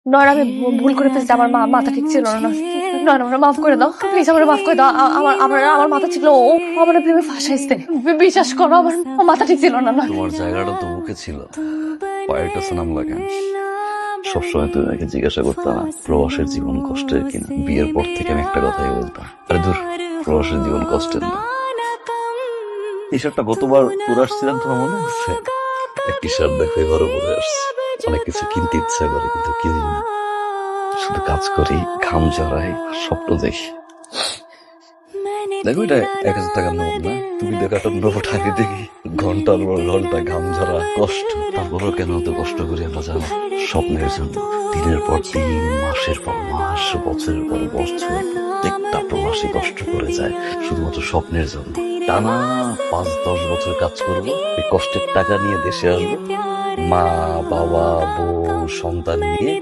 নয়ন, আমি ভুল করে ফেলছি, আমার মাথা ঠিক ছিল না। নয়ন, আমার মাফ করে দাও প্লিজ, আমার মাফ করে দাও। আমার মাথা ছিল, ও আমার প্রেমে ফাঁসাইছে। বিশ্বাস করো, আমার মাথা ঠিক ছিল না। তোমার জায়গাটা তো মুখে ছিল, পায়ের কাছে নামলা কেন? সবসময় তুমি আমাকে জিজ্ঞাসা করতাম প্রবাসের জীবন কষ্টের কিনা। বিয়ের পর থেকে আমি একটা কথাই বলতাম, আরে দূর, প্রবাসের জীবন কষ্টের না। টি শার্টটা গতবার তোর আসছিলাম, তোমার মনে আছে? টি শার্ট দেখে ঘরে পরে আসছি। অনেক কিছু কিনতে ইচ্ছা করে কিন্তু কিনি না, শুধু কাজ করি, ঘাম ঝরাই, স্বপ্ন দেখি। দেখো এটা 1,000 টাকার নোট না, তুমি দেখো একটা নোট, আমি দেখি ঘন্টার পর ঘন্টা ঘাম ঝরা কষ্ট। তারপরও কেন এত কষ্ট করি আমরা জানো? স্বপ্নের জন্য। দিনের পর দিন, মাসের পর মাস, বছরের পর বছর, প্রত্যেকটা প্রবাসী কষ্ট করে যায় শুধুমাত্র স্বপ্নের জন্য। টানা 5-10 বছর কাজ করবো, এই কষ্টের টাকা নিয়ে দেশে আসবো, মা বাবা বউ সন্তান নিয়ে